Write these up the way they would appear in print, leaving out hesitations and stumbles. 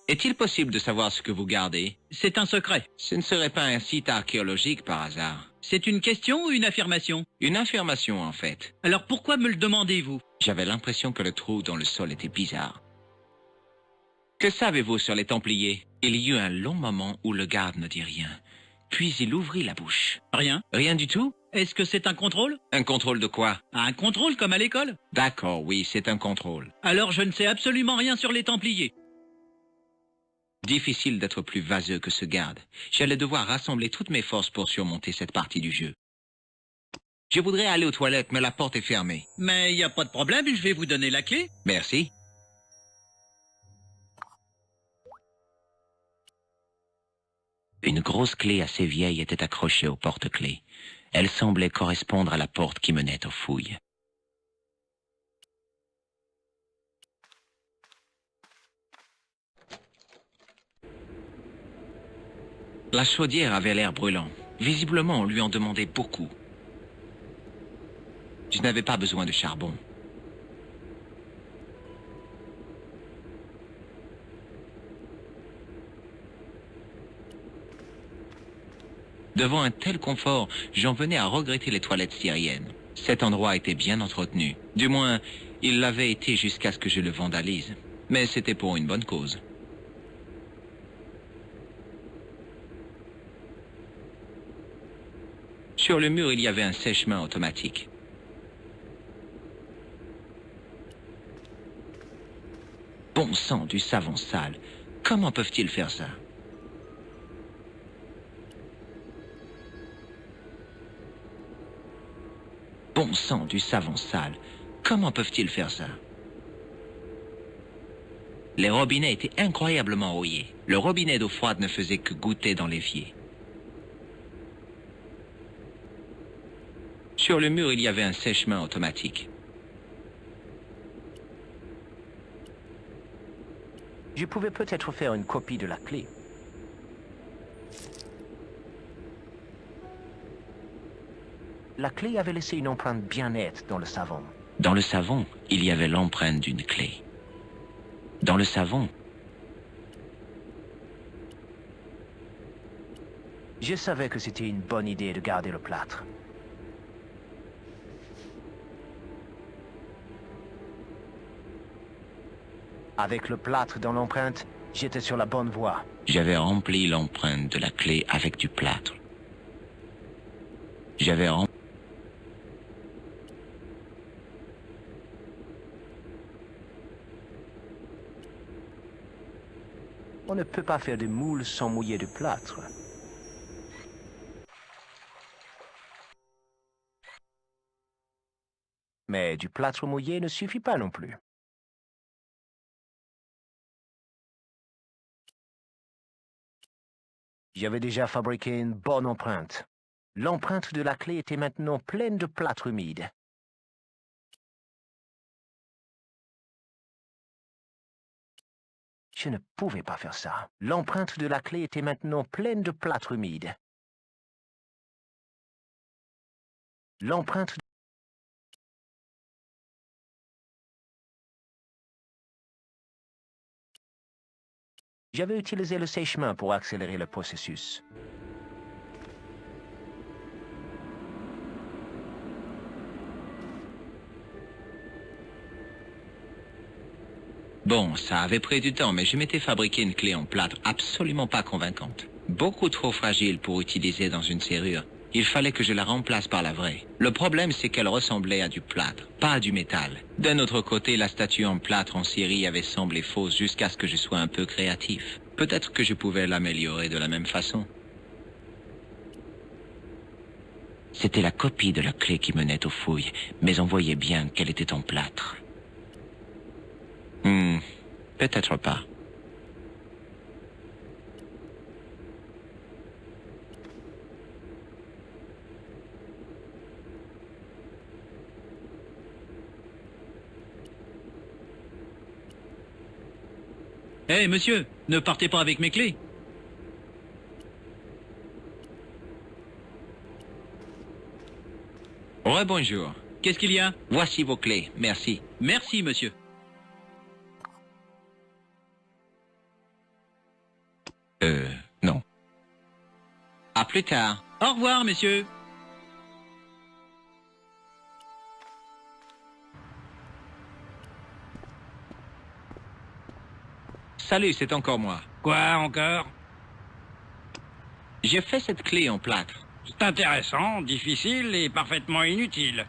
Est-il possible de savoir ce que vous gardez? C'est un secret. Ce ne serait pas un site archéologique par hasard? C'est une question ou une affirmation? Une affirmation, en fait. Alors pourquoi me le demandez-vous? J'avais l'impression que le trou dans le sol était bizarre. Que savez-vous sur les Templiers? Il y eut un long moment où le garde ne dit rien. Puis il ouvrit la bouche. Rien. Rien du tout? Est-ce que c'est un contrôle? Un contrôle de quoi? Un contrôle comme à l'école? D'accord, oui, c'est un contrôle. Alors je ne sais absolument rien sur les Templiers. Difficile d'être plus vaseux que ce garde. J'allais devoir rassembler toutes mes forces pour surmonter cette partie du jeu. Je voudrais aller aux toilettes, mais la porte est fermée. Mais il n'y a pas de problème, je vais vous donner la clé. Merci. Une grosse clé assez vieille était accrochée au porte-clés. Elle semblait correspondre à la porte qui menait aux fouilles. La chaudière avait l'air brûlant. Visiblement, on lui en demandait beaucoup. Je n'avais pas besoin de charbon. Devant un tel confort, j'en venais à regretter les toilettes syriennes. Cet endroit était bien entretenu. Du moins, il l'avait été jusqu'à ce que je le vandalise. Mais c'était pour une bonne cause. Sur le mur, il y avait un sèche-mains automatique. Bon sang, du savon sale. Comment peuvent-ils faire ça? Bon sang, du savon sale. Comment peuvent-ils faire ça? Les robinets étaient incroyablement rouillés. Le robinet d'eau froide ne faisait que goutter dans l'évier. Sur le mur, il y avait un sèche-mains automatique. Je pouvais peut-être faire une copie de la clé. La clé avait laissé une empreinte bien nette dans le savon. Dans le savon, il y avait l'empreinte d'une clé. Dans le savon, Je savais que c'était une bonne idée de garder le plâtre. Avec le plâtre dans l'empreinte, j'étais sur la bonne voie. j'avais rempli l'empreinte de la clé avec du plâtre. J'avais rempli... On ne peut pas faire de moule sans mouiller du plâtre. Mais du plâtre mouillé ne suffit pas non plus. J'avais déjà fabriqué une bonne empreinte. L'empreinte de la clé était maintenant pleine de plâtre humide. Je ne pouvais pas faire ça. L'empreinte de la clé était maintenant pleine de plâtre humide. L'empreinte... J'avais utilisé le sèche-mains pour accélérer le processus. Bon, ça avait pris du temps, mais je m'étais fabriqué une clé en plâtre absolument pas convaincante. Beaucoup trop fragile pour utiliser dans une serrure. Il fallait que je la remplace par la vraie. Le problème, c'est qu'elle ressemblait à du plâtre, pas à du métal. D'un autre côté, la statue en plâtre en Syrie avait semblé fausse jusqu'à ce que je sois un peu créatif. Peut-être que je pouvais l'améliorer de la même façon. C'était la copie de la clé qui menait aux fouilles, mais on voyait bien qu'elle était en plâtre. Peut-être pas. Hé, monsieur, ne partez pas avec mes clés. Rebonjour. Qu'est-ce qu'il y a? Voici vos clés, merci. Merci, monsieur. plus tard. Au revoir, messieurs. Salut, c'est encore moi. Quoi encore? J'ai fait cette clé en plâtre. C'est intéressant, difficile et parfaitement inutile.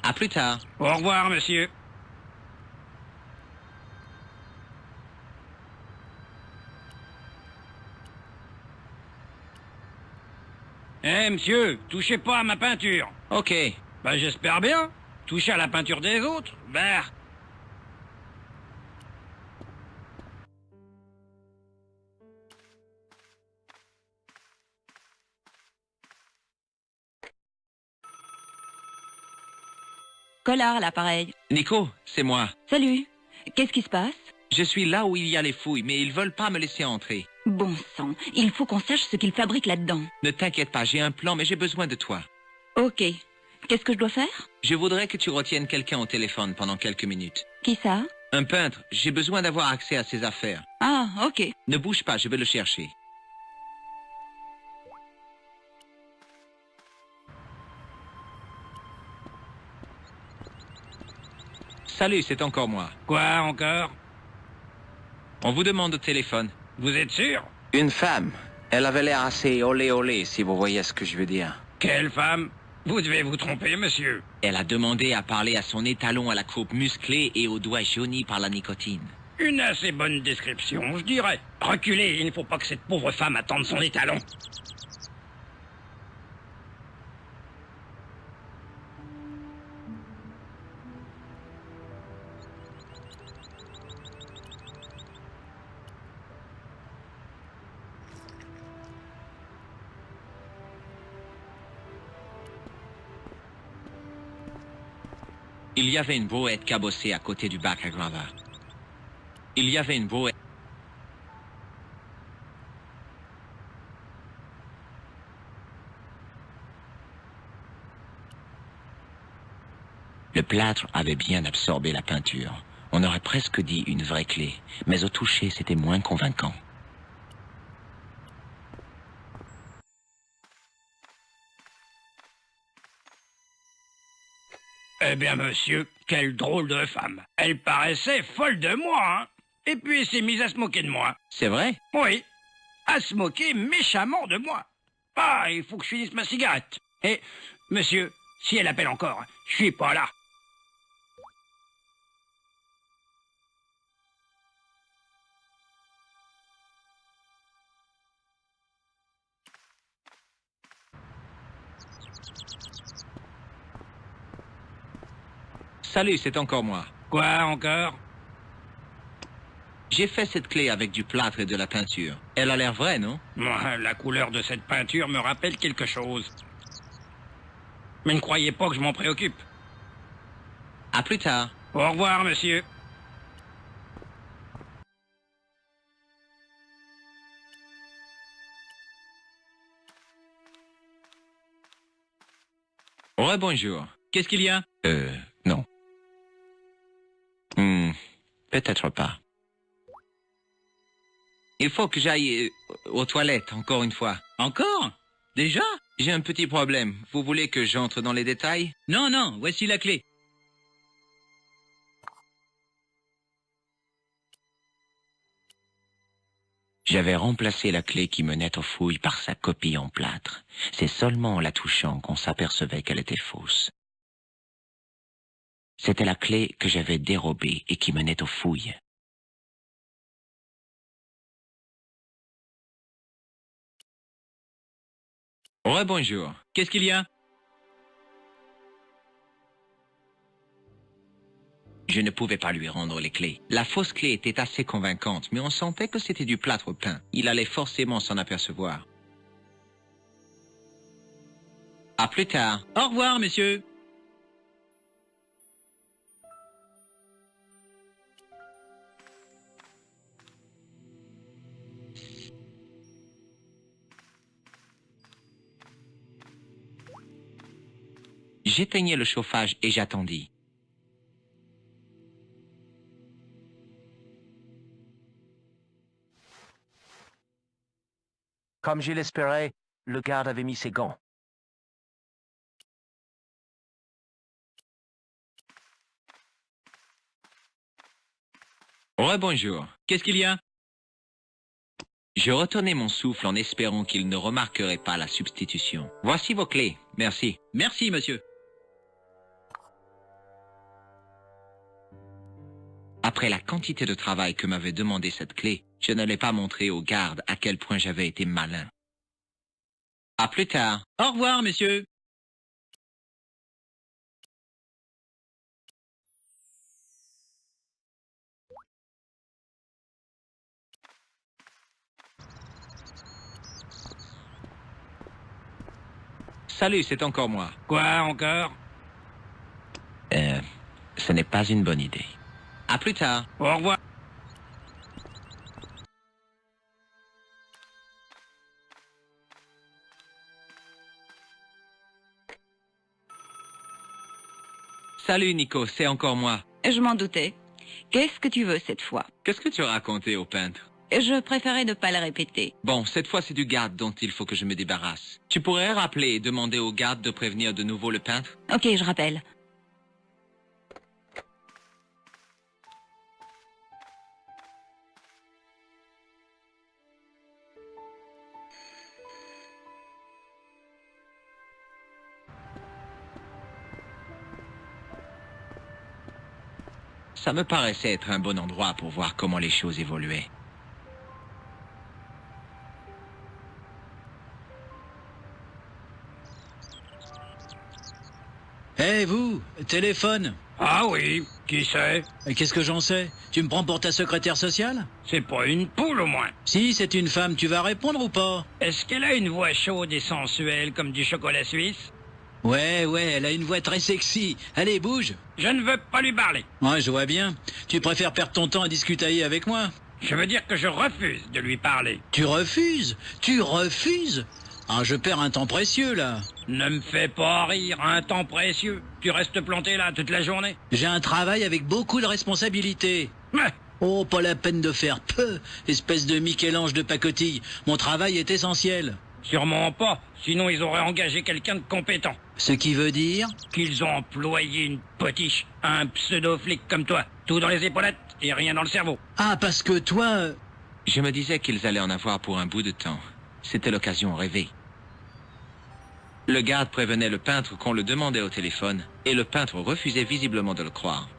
À plus tard. Au revoir, monsieur. Eh, monsieur, touchez pas à ma peinture. Ok. Ben, j'espère bien. Toucher à la peinture des autres, ben... Collard à l'appareil. Nico, c'est moi. Salut. Qu'est-ce qui se passe? Je suis là où il y a les fouilles, mais ils veulent pas me laisser entrer. Bon sang, il faut qu'on sache ce qu'ils fabriquent là-dedans. Ne t'inquiète pas, j'ai un plan, mais j'ai besoin de toi. Ok. Qu'est-ce que je dois faire? Je voudrais que tu retiennes quelqu'un au téléphone pendant quelques minutes. Qui ça? Un peintre, j'ai besoin d'avoir accès à ses affaires. Ah, ok. Ne bouge pas, je vais le chercher. Salut, c'est encore moi. Quoi encore? On vous demande au téléphone. Vous êtes sûr? Une femme. Elle avait l'air assez olé olé, si vous voyez ce que je veux dire. Quelle femme? Vous devez vous tromper, monsieur. Elle a demandé à parler à son étalon à la croupe musclée et aux doigts jaunis par la nicotine. Une assez bonne description, je dirais. Reculez, il ne faut pas que cette pauvre femme attende son étalon. Il y avait une brouette cabossée à côté du bac à gravats. Il y avait une brouette... Le plâtre avait bien absorbé la peinture. On aurait presque dit une vraie clé, mais au toucher, c'était moins convaincant. Eh bien, monsieur, quelle drôle de femme. Elle paraissait folle de moi, hein. Et puis elle s'est mise à se moquer de moi. C'est vrai? Oui, à se moquer méchamment de moi. Ah, il faut que je finisse ma cigarette. Et, monsieur, si elle appelle encore, je suis pas là. Salut, c'est encore moi. Quoi encore? J'ai fait cette clé avec du plâtre et de la peinture. Elle a l'air vraie, non? Moi, la couleur de cette peinture me rappelle quelque chose. Mais ne croyez pas que je m'en préoccupe. À plus tard. Au revoir, monsieur. Rebonjour. Qu'est-ce qu'il y a? Non. Peut-être pas. Il faut que j'aille aux toilettes, encore une fois. Encore? Déjà? J'ai un petit problème. Vous voulez que j'entre dans les détails? Non, non, voici la clé. J'avais remplacé la clé qui menait aux fouilles par sa copie en plâtre. C'est seulement en la touchant qu'on s'apercevait qu'elle était fausse. C'était la clé que j'avais dérobée et qui menait aux fouilles. Rebonjour. Qu'est-ce qu'il y a? Je ne pouvais pas lui rendre les clés. La fausse clé était assez convaincante, mais on sentait que c'était du plâtre peint. Il allait forcément s'en apercevoir. À plus tard. Au revoir, messieurs. J'éteignais le chauffage et j'attendis. Comme je l'espérais, le garde avait mis ses gants. Rebonjour. Qu'est-ce qu'il y a? Je retenais mon souffle en espérant qu'il ne remarquerait pas la substitution. Voici vos clés. Merci. Merci, monsieur. Après la quantité de travail que m'avait demandé cette clé, je n'allais pas montrer aux gardes à quel point j'avais été malin. À plus tard. Au revoir, messieurs. Salut, c'est encore moi. Quoi encore? Ce n'est pas une bonne idée. À plus tard. Au revoir. Salut Nico, c'est encore moi. Je m'en doutais. Qu'est-ce que tu veux cette fois? Qu'est-ce que tu as raconté au peintre? Je préférais ne pas le répéter. Bon, cette fois c'est du garde dont il faut que je me débarrasse. Tu pourrais rappeler et demander au garde de prévenir de nouveau le peintre? Ok, je rappelle. Ça me paraissait être un bon endroit pour voir comment les choses évoluaient. Hé, vous, téléphone. Ah oui, qui c'est? Et qu'est-ce que j'en sais? Tu me prends pour ta secrétaire sociale? C'est pas une poule au moins. Si, c'est une femme, tu vas répondre ou pas? Est-ce qu'elle a une voix chaude et sensuelle comme du chocolat suisse? Ouais, elle a une voix très sexy. Allez, bouge. Je ne veux pas lui parler. Ouais, je vois bien. Tu préfères perdre ton temps à discutailler avec moi? Je veux dire que je refuse de lui parler. Tu refuses? Tu refuses? Ah, je perds un temps précieux, là. Ne me fais pas rire, un temps précieux. Tu restes planté là toute la journée. J'ai un travail avec beaucoup de responsabilités. Mais, Oh, pas la peine de faire peu, espèce de Michel-Ange de pacotille. Mon travail est essentiel. sûrement pas, sinon ils auraient engagé quelqu'un de compétent. Ce qui veut dire... Qu'ils ont employé une potiche, un pseudo-flic comme toi. Tout dans les épaulettes et rien dans le cerveau. Ah, parce que toi... Je me disais qu'ils allaient en avoir pour un bout de temps. C'était l'occasion rêvée. Le garde prévenait le peintre qu'on le demandait au téléphone, et le peintre refusait visiblement de le croire.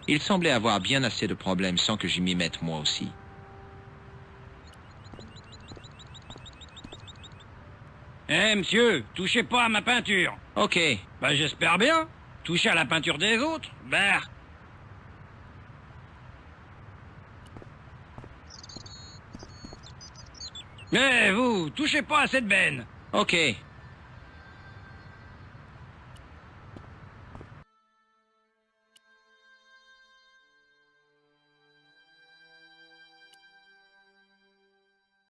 Il semblait avoir bien assez de problèmes sans que je m'y mette moi aussi. Eh monsieur, touchez pas à ma peinture. Ok, Bah j'espère bien. Toucher à la peinture des autres, bah... Eh vous, touchez pas à cette benne. ok,